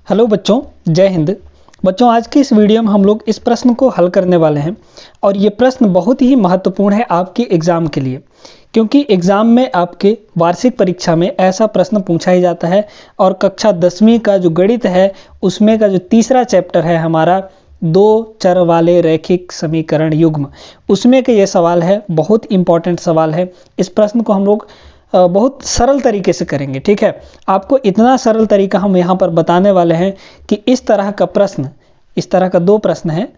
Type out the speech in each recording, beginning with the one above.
Hello बच्चों, जय हिंद। बच्चों, आज की इस वीडियो में हम लोग इस प्रश्न को हल करने वाले हैं और ये प्रश्न बहुत ही महत्वपूर्ण है आपके एग्ज़ाम के लिए, क्योंकि एग्ज़ाम में आपके वार्षिक परीक्षा में ऐसा प्रश्न पूछा ही जाता है। और कक्षा 10वीं का जो गणित है उसमें का जो तीसरा चैप्टर है हमारा दो चर वाले रैखिक समीकरण युग्म, उसमें का ये सवाल है, बहुत इंपॉर्टेंट सवाल है। इस प्रश्न को हम लोग बहुत सरल तरीके से करेंगे। ठीक है, आपको इतना सरल तरीका हम यहाँ पर बताने वाले हैं कि इस तरह का प्रश्न, इस तरह का दो प्रश्न है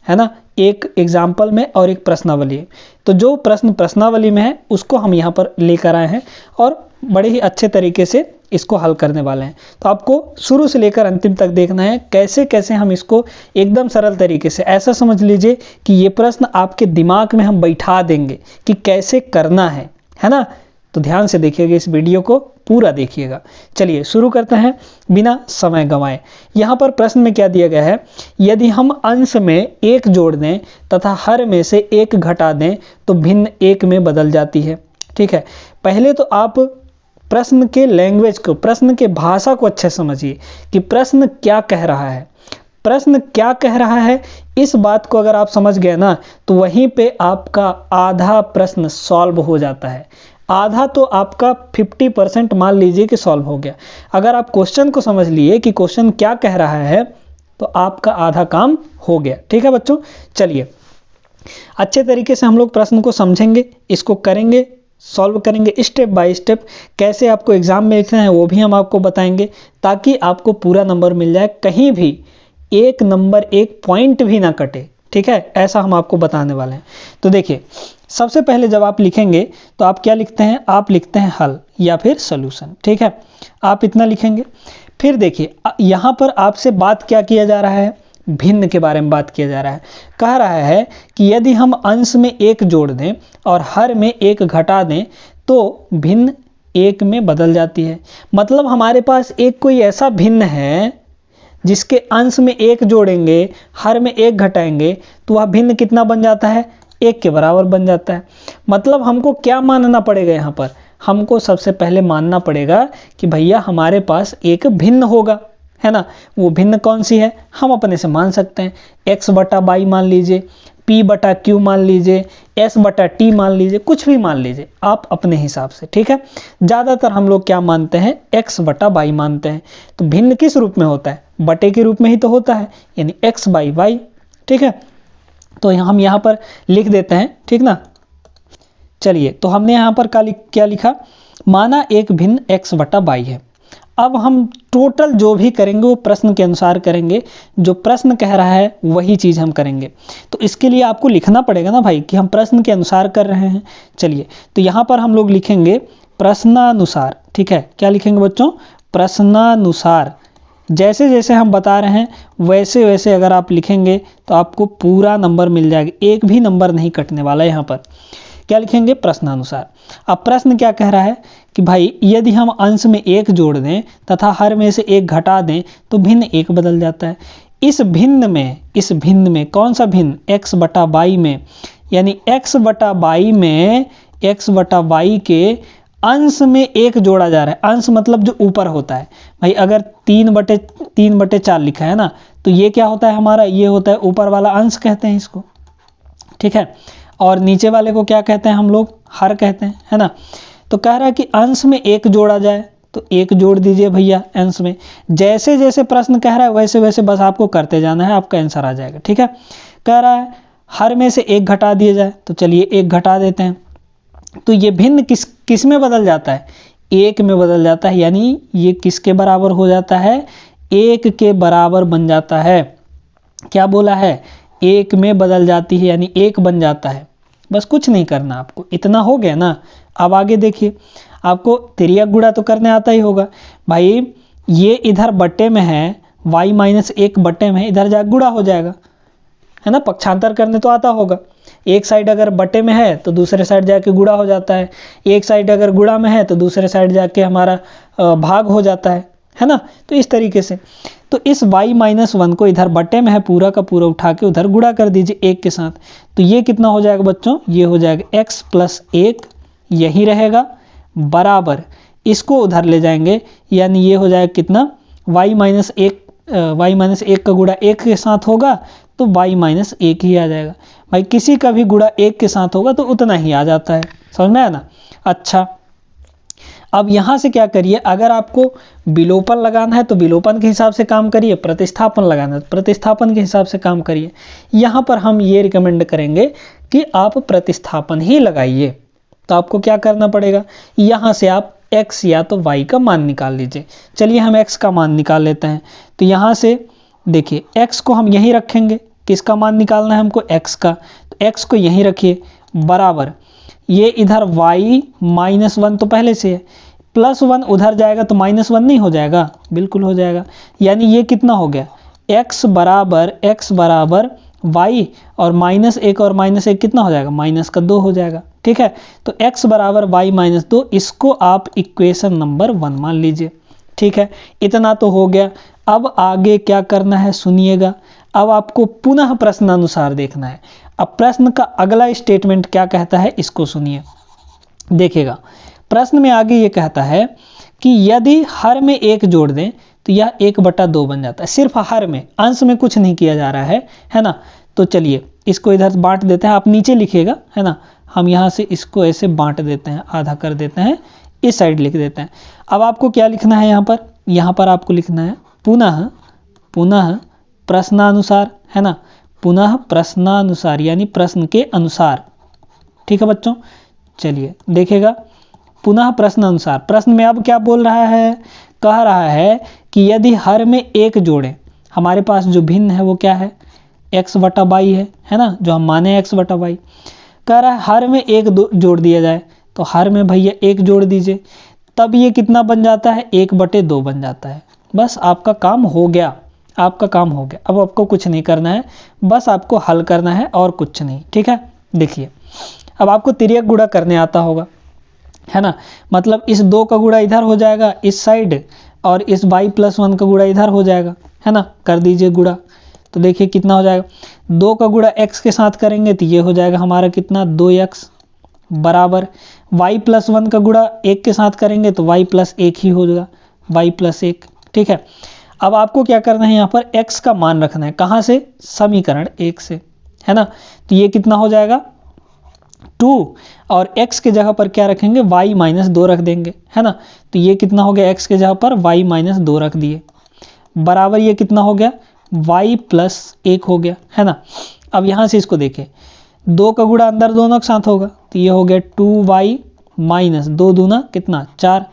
ना, एक एग्जाम्पल में और एक प्रश्नावली है। तो जो प्रश्न प्रश्नावली में है उसको हम यहाँ पर लेकर आए हैं और बड़े ही अच्छे तरीके से इसको हल करने वाले हैं। तो आपको शुरू से लेकर अंतिम तक देखना है कैसे कैसे हम इसको एकदम सरल तरीके से, ऐसा समझ लीजिए कि ये प्रश्न आपके दिमाग में हम बैठा देंगे कि कैसे करना है ना। तो ध्यान से देखिएगा, इस वीडियो को पूरा देखिएगा। चलिए शुरू करते हैं बिना समय गंवाए। यहाँ पर प्रश्न में क्या दिया गया है, यदि हम अंश में एक जोड़ दें तथा हर में से एक घटा दें तो भिन्न एक में बदल जाती है। ठीक है, पहले तो आप प्रश्न के लैंग्वेज को, प्रश्न के भाषा को अच्छे समझिए कि प्रश्न क्या कह रहा है। प्रश्न क्या कह रहा है, इस बात को अगर आप समझ गए ना तो वहीं पे आपका आधा प्रश्न सॉल्व हो जाता है। आधा तो आपका 50% मान लीजिए कि सॉल्व हो गया। अगर आप क्वेश्चन को समझ लिए कि क्वेश्चन क्या कह रहा है तो आपका आधा काम हो गया। ठीक है बच्चों, चलिए अच्छे तरीके से हम लोग प्रश्न को समझेंगे, इसको करेंगे, सॉल्व करेंगे स्टेप बाय स्टेप। कैसे आपको एग्जाम में लिखना है वो भी हम आपको बताएंगे, ताकि आपको पूरा नंबर मिल जाए, कहीं भी एक नंबर एक पॉइंट भी ना कटे। ठीक है, ऐसा हम आपको बताने वाले हैं। तो देखिए, सबसे पहले जब आप लिखेंगे तो आप क्या लिखते हैं, आप लिखते हैं हल या फिर सॉल्यूशन। ठीक है, आप इतना लिखेंगे। फिर देखिए यहाँ पर आपसे बात क्या किया जा रहा है, भिन्न के बारे में बात किया जा रहा है। कह रहा है कि यदि हम अंश में एक जोड़ दें और हर में एक घटा दें तो भिन्न एक में बदल जाती है। मतलब हमारे पास एक कोई ऐसा भिन्न है जिसके अंश में एक जोड़ेंगे, हर में एक घटाएंगे तो वह भिन्न कितना बन जाता है, एक के बराबर बन जाता है। मतलब हमको क्या मानना पड़ेगा, यहाँ पर हमको सबसे पहले मानना पड़ेगा कि भैया हमारे पास एक भिन्न होगा, है ना। वो भिन्न कौन सी है, हम अपने से मान सकते हैं। x बटा बाई मान लीजिए, p बटा q मान लीजिए, s बटा t मान लीजिए, कुछ भी मान लीजिए आप अपने हिसाब से। ठीक है, ज़्यादातर हम लोग क्या मानते हैं, x बटा बाई मानते हैं। तो भिन्न किस रूप में होता है, बटे के रूप में ही तो होता है, यानी x बाई वाई। ठीक है, तो हम यहाँ पर लिख देते हैं। ठीक ना, चलिए तो हमने यहाँ पर क्या लिखा, माना एक भिन्न x बटा बाई है। अब हम टोटल जो भी करेंगे वो प्रश्न के अनुसार करेंगे, जो प्रश्न कह रहा है वही चीज़ हम करेंगे। तो इसके लिए आपको लिखना पड़ेगा ना भाई कि हम प्रश्न के अनुसार कर रहे हैं। चलिए तो यहाँ पर हम लोग लिखेंगे प्रश्नानुसार। ठीक है, क्या लिखेंगे बच्चों, प्रश्नानुसार। जैसे जैसे हम बता रहे हैं वैसे वैसे अगर आप लिखेंगे तो आपको पूरा नंबर मिल जाएगा, एक भी नंबर नहीं कटने वाला। यहाँ पर क्या लिखेंगे, प्रश्नानुसार। अब प्रश्न क्या कह रहा है कि भाई यदि हम अंश में एक जोड़ दें तथा हर में से एक घटा दें तो भिन्न एक बदल जाता है। इस भिन्न में कौन सा भिन्न, x बटा बाई में, यानी x बटा बाई में x बटा बाई के अंश में एक जोड़ा जा रहा है। अंश मतलब जो ऊपर होता है भाई, अगर 3/4 लिखा है ना तो ये क्या होता है हमारा, ये होता है ऊपर वाला अंश कहते हैं इसको। ठीक है, और नीचे वाले को क्या कहते हैं हम लोग, हर कहते हैं, है ना। तो कह रहा है कि अंश में एक जोड़ा जाए तो एक जोड़ दीजिए भैया अंश में। जैसे जैसे प्रश्न कह रहा है वैसे वैसे बस आपको करते जाना है, आपका आंसर आ जाएगा। ठीक है, कह रहा है हर में से एक घटा दिया जाए, तो चलिए एक घटा देते हैं। तो ये भिन्न किस में बदल जाता है, एक में बदल जाता है, यानी ये किसके बराबर हो जाता है, एक के बराबर बन जाता है। क्या बोला है, एक में बदल जाती है, यानी एक बन जाता है। बस कुछ नहीं करना आपको, इतना हो गया ना। अब आगे देखिए, आपको तिर्यक गुणा तो करने आता ही होगा भाई। ये इधर बट्टे में है, y-1 बट्टे में, इधर जा गुणा हो जाएगा, है ना। पक्षांतर करने तो आता होगा। एक साइड अगर बटे में है तो दूसरे साइड जाके गुणा हो जाता है, एक साइड अगर गुणा में है तो दूसरे साइड जाके हमारा भाग हो जाता है ना। तो इस तरीके से, तो इस y-1 को इधर बटे में है पूरा का पूरा उठा के उधर गुणा कर दीजिए एक के साथ। तो ये कितना हो जाएगा बच्चों, ये हो जाएगा x + 1, यही रहेगा, बराबर इसको उधर ले जाएंगे, यानी ये हो जाएगा कितना, y-1 y माइनस 1 का गुणा 1 के साथ होगा तो y माइनस 1 ही आ जाएगा। भाई किसी का भी गुणा 1 के साथ होगा तो उतना ही आ जाता है, समझ में आया ना। अच्छा, अब यहाँ से क्या करिए, अगर आपको विलोपन लगाना है तो विलोपन के हिसाब से काम करिए, प्रतिस्थापन लगाना है तो प्रतिस्थापन के हिसाब से काम करिए। यहाँ पर हम ये रिकमेंड करेंगे कि आप प्रतिस्थापन ही लगाइए। तो आपको क्या करना पड़ेगा, यहाँ से आप x या तो y का मान निकाल लीजिए। चलिए हम x का मान निकाल लेते हैं। तो यहाँ से देखिए x को हम यहीं रखेंगे, किसका मान निकालना है हमको, x का, तो x को यहीं रखिए बराबर, ये इधर y माइनस 1 तो पहले से है, प्लस 1 उधर जाएगा तो माइनस 1 नहीं हो जाएगा, बिल्कुल हो जाएगा। यानी ये कितना हो गया, x बराबर y और माइनस 1 और माइनस 1 कितना हो जाएगा, माइनस का 2 हो जाएगा। ठीक है, तो x बराबर y माइनस 2, इसको आप इक्वेशन नंबर 1 मान लीजिए। ठीक है, इतना तो हो गया। अब आगे क्या करना है सुनिएगा, अब आपको पुनः प्रश्नानुसार देखना है। अब प्रश्न का अगला स्टेटमेंट क्या कहता है इसको सुनिए, देखिएगा। प्रश्न में आगे ये कहता है कि यदि हर में 1 जोड़ दें तो यह 1/2 बन जाता है। सिर्फ हर में, अंश में कुछ नहीं किया जा रहा है ना। तो चलिए इसको इधर बांट देते हैं, आप नीचे लिखिएगा, है ना। हम यहाँ से इसको ऐसे बांट देते हैं, आधा कर देते हैं, इस साइड लिख देते हैं। अब आपको क्या लिखना है यहाँ पर आपको लिखना है पुनः प्रश्नानुसार, है ना, पुनः प्रश्नानुसार यानी प्रश्न के अनुसार। ठीक है बच्चों, चलिए देखिएगा, पुनः प्रश्न अनुसार। प्रश्न में अब क्या बोल रहा है, कह रहा है कि यदि हर में 1 जोड़ें, हमारे पास जो भिन्न है वो क्या है, x बटा y है ना, जो हम माने x बटा y। कह रहा है हर में 1 जोड़ दिया जाए, तो हर में भैया 1 जोड़ दीजिए, तब ये कितना बन जाता है, 1/2 बन जाता है। बस आपका काम हो गया, आपका काम हो गया। अब आपको कुछ नहीं करना है, बस आपको हल करना है और कुछ नहीं। ठीक है, देखिए अब आपको तिर्यक गुणा करने आता होगा, है ना, मतलब इस 2 का गुणा इधर हो जाएगा इस साइड, और इस y प्लस 1 का गुणा इधर हो जाएगा, है ना। कर दीजिए गुणा, तो देखिए कितना हो जाएगा, 2 का गुणा x के साथ करेंगे तो ये हो जाएगा हमारा कितना, 2x बराबर y प्लस 1 का गुणा 1 के साथ करेंगे तो y प्लस 1 ही हो जाएगा, y प्लस 1। ठीक है, अब आपको क्या करना है, यहाँ पर x का मान रखना है, कहाँ से, समीकरण 1 से, है ना। तो ये कितना हो जाएगा 2, और x के जगह पर क्या रखेंगे, y माइनस 2 रख देंगे, है ना। तो ये कितना हो गया, x के जगह पर y माइनस 2 रख दिए, बराबर ये कितना हो गया, y प्लस 1 हो गया, है ना। अब यहाँ से इसको देखें, 2 का गुणा अंदर दोनों के साथ होगा, तो ये हो गया 2y माइनस 2 दूना कितना 4,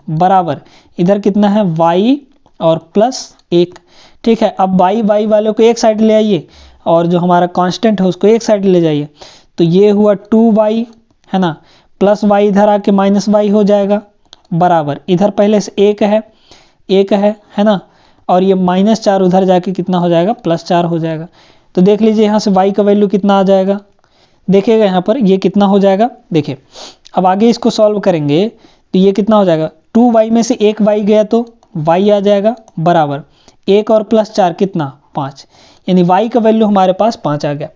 बराबर इधर कितना है y और प्लस 1। ठीक है, अब y वालों को एक साइड ले आइए और जो हमारा कांस्टेंट है उसको एक साइड ले जाइए, तो ये हुआ 2y, है ना, प्लस y इधर आके माइनस y हो जाएगा, बराबर इधर पहले से 1 है ना, और ये -4 उधर जाके कितना हो जाएगा, +4 हो जाएगा। तो देख लीजिए यहाँ से y का वैल्यू कितना आ जाएगा, देखिएगा यहाँ पर ये कितना हो जाएगा। देखिए अब आगे इसको सॉल्व करेंगे तो ये कितना हो जाएगा, 2y में से 1 y गया तो y आ जाएगा, बराबर 1 और +4 कितना 5, यानी y का वैल्यू हमारे पास 5 आ गया।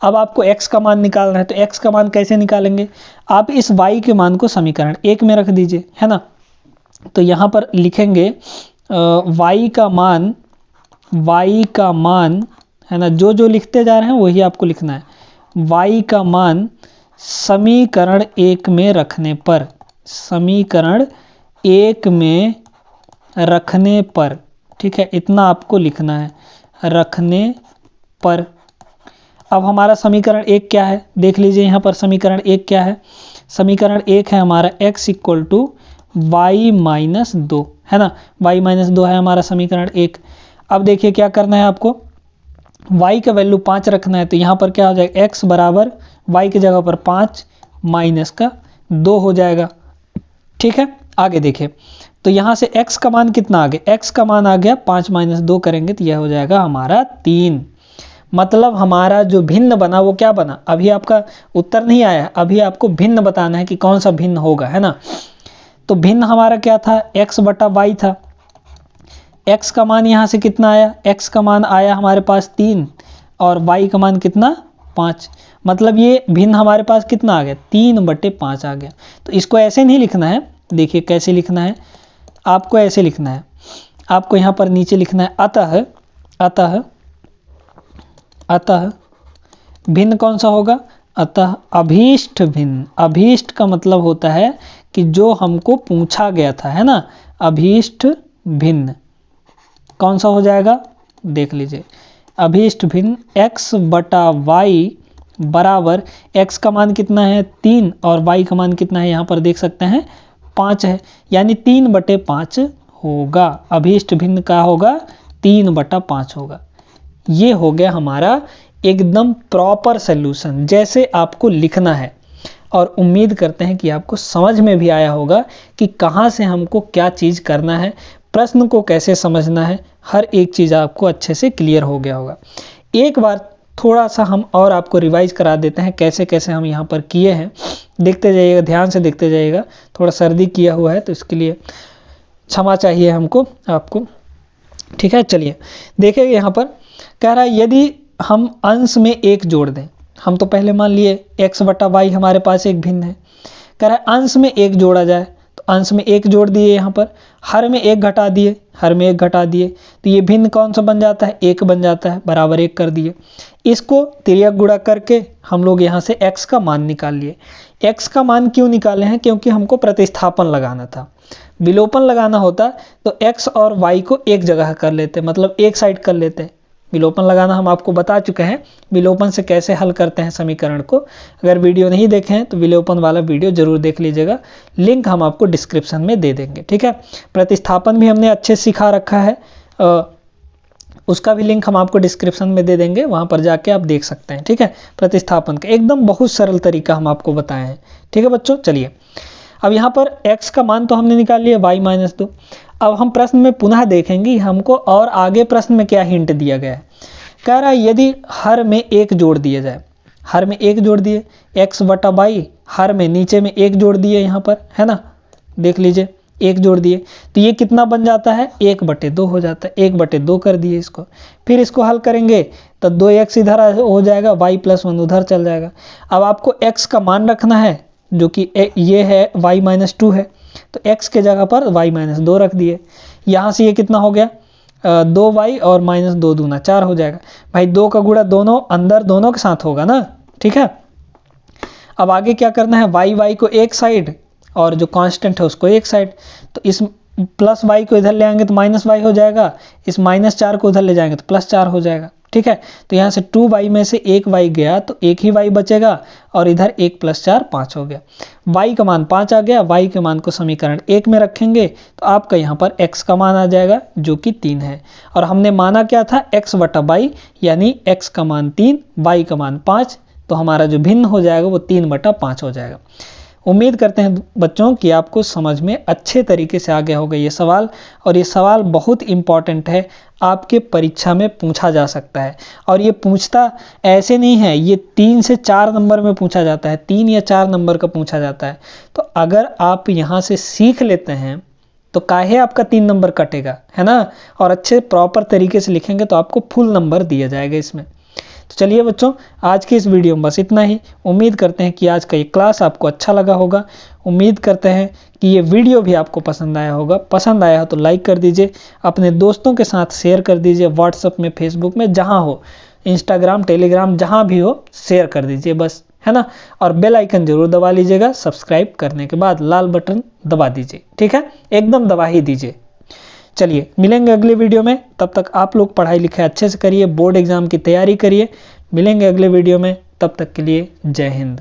अब आपको x का मान निकालना है, तो x का मान कैसे निकालेंगे, आप इस y के मान को समीकरण 1 में रख दीजिए, है ना। तो यहाँ पर लिखेंगे y का मान, है ना, जो लिखते जा रहे हैं वही आपको लिखना है। y का मान समीकरण 1 में रखने पर, समीकरण 1 में रखने पर, ठीक है, इतना आपको लिखना है, रखने पर। अब हमारा समीकरण 1 क्या है, देख लीजिए यहाँ पर समीकरण 1 क्या है, समीकरण 1 है हमारा x equal to y minus 2, है ना, y माइनस 2 है हमारा समीकरण 1। अब देखिए क्या करना है आपको, y का वैल्यू 5 रखना है, तो यहाँ पर क्या हो जाएगा, x बराबर y की जगह पर 5 माइनस का 2 हो जाएगा। ठीक है, आगे देखिए, तो यहाँ से x का मान कितना आ गया, x का मान आ गया 5 माइनस 2 करेंगे तो यह हो जाएगा हमारा 3। मतलब हमारा जो भिन्न बना वो क्या बना, अभी आपका उत्तर नहीं आया, अभी आपको भिन्न बताना है कि कौन सा भिन्न होगा, है ना। तो भिन्न हमारा क्या था, x बटा y था। x का मान यहाँ से कितना आया, x का मान आया हमारे पास 3 और y का मान कितना 5, मतलब ये भिन्न हमारे पास कितना आ गया, 3/5 आ गया। तो इसको ऐसे नहीं लिखना है, देखिए कैसे लिखना है, आपको ऐसे लिखना है, आपको यहाँ पर नीचे लिखना है, अतः अतः भिन्न कौन सा होगा? अतः अभीष्ट भिन्न। अभीष्ट का मतलब होता है कि जो हमको पूछा गया था, है ना। अभीष्ट भिन्न कौन सा हो जाएगा? देख लीजिए, अभीष्ट भिन्न x बटा y बराबर x का मान कितना है 3 और y का मान कितना है यहाँ पर देख सकते हैं 5 है, यानी 3/5 होगा। अभीष्ट भिन्न का होगा 3/5 होगा। ये हो गया हमारा एकदम प्रॉपर सॉल्यूशन जैसे आपको लिखना है। और उम्मीद करते हैं कि आपको समझ में भी आया होगा कि कहाँ से हमको क्या चीज़ करना है, प्रश्न को कैसे समझना है, हर एक चीज़ आपको अच्छे से क्लियर हो गया होगा। एक बार थोड़ा सा हम और आपको रिवाइज करा देते हैं कैसे कैसे हम यहाँ पर किए हैं। देखते जाइएगा, ध्यान से देखते जाइएगा। थोड़ा सर्दी किया हुआ है तो इसके लिए क्षमा चाहिए हमको, आपको, ठीक है। चलिए देखिए, यहाँ पर कह रहा है यदि हम अंश में 1 जोड़ दें, हम तो पहले मान लिए x बटा y हमारे पास एक भिन्न है। कह रहा है अंश में 1 जोड़ा जाए, तो अंश में 1 जोड़ दिए, यहाँ पर हर में 1 घटा दिए, हर में 1 घटा दिए, तो ये भिन्न कौन सा बन जाता है? 1 बन जाता है, बराबर 1 कर दिए। इसको तिर्यक गुणा करके हम लोग यहाँ से x का मान निकाल लिए। x का मान क्यों निकाले हैं? क्योंकि हमको प्रतिस्थापन लगाना था। विलोपन लगाना होता तो x और y को एक जगह कर लेते, मतलब एक साइड कर लेते। विलोपन लगाना हम आपको बता चुके हैं, विलोपन से कैसे हल करते हैं समीकरण को। अगर वीडियो नहीं देखे हैं तो विलोपन वाला वीडियो जरूर देख लीजिएगा, लिंक हम आपको डिस्क्रिप्शन में दे देंगे, ठीक है। प्रतिस्थापन भी हमने अच्छे से सिखा रखा है, उसका भी लिंक हम आपको डिस्क्रिप्शन में दे देंगे, वहां पर जाके आप देख सकते हैं, ठीक है। प्रतिस्थापन का एकदम बहुत सरल तरीका हम आपको बताए हैं, ठीक है बच्चों। चलिए अब यहाँ पर x का मान तो हमने निकाल लिया y - 2। अब हम प्रश्न में पुनः देखेंगे हमको और आगे प्रश्न में क्या हिंट दिया गया है। कह रहा है यदि हर में 1 जोड़ दिया जाए, हर में 1 जोड़ दिए, x बटा y हर में नीचे में 1 जोड़ दिए, यहाँ पर है ना, देख लीजिए 1 जोड़ दिए, तो ये कितना बन जाता है? 1/2 हो जाता है। 1/2 कर दिए इसको, फिर इसको हल करेंगे तो 2x इधर हो जाएगा, y + 1 उधर चल जाएगा। अब आपको x का मान रखना है जो कि ये है y - 2 है, तो x के जगह पर y - 2 रख दिए। यहाँ से ये कितना हो गया? 2y और -2 दूना 4 हो जाएगा। भाई 2 का गुणा दोनों अंदर दोनों के साथ होगा ना, ठीक है। अब आगे क्या करना है? y को एक साइड और जो कांस्टेंट है उसको एक साइड, तो इस प्लस y को इधर ले आएंगे तो -y हो जाएगा, इस -4 को उधर ले जाएंगे तो +4 हो जाएगा, ठीक है। तो यहाँ से 2y में से 1y गया तो एक ही y बचेगा और इधर 1 + 4 5 हो गया। y का मान 5 आ गया, y के मान को समीकरण 1 में रखेंगे तो आपका यहाँ पर x का मान आ जाएगा जो कि 3 है। और हमने माना क्या था? x बटा y, यानी x का मान 3, y का मान 5, तो हमारा जो भिन्न हो जाएगा वो 3/5 हो जाएगा। उम्मीद करते हैं बच्चों कि आपको समझ में अच्छे तरीके से आ गया होगा ये सवाल, और ये सवाल बहुत इम्पॉर्टेंट है, आपके परीक्षा में पूछा जा सकता है। और ये पूछता ऐसे नहीं है, ये 3 से 4 नंबर में पूछा जाता है, 3 या 4 नंबर का पूछा जाता है। तो अगर आप यहाँ से सीख लेते हैं तो काहे आपका 3 नंबर कटेगा, है ना। और अच्छे प्रॉपर तरीके से लिखेंगे तो आपको फुल नंबर दिया जाएगा इसमें। तो चलिए बच्चों, आज की इस वीडियो में बस इतना ही। उम्मीद करते हैं कि आज का ये क्लास आपको अच्छा लगा होगा। उम्मीद करते हैं कि ये वीडियो भी आपको पसंद आया होगा। पसंद आया हो तो लाइक कर दीजिए, अपने दोस्तों के साथ शेयर कर दीजिए, व्हाट्सएप में, फेसबुक में, जहाँ हो, इंस्टाग्राम, टेलीग्राम, जहाँ भी हो शेयर कर दीजिए बस, है ना। और बेल आइकन जरूर दबा लीजिएगा, सब्सक्राइब करने के बाद लाल बटन दबा दीजिए, ठीक है, एकदम दबा ही दीजिए। चलिए मिलेंगे अगले वीडियो में, तब तक आप लोग पढ़ाई लिखाई अच्छे से करिए, बोर्ड एग्जाम की तैयारी करिए। मिलेंगे अगले वीडियो में, तब तक के लिए जय हिंद।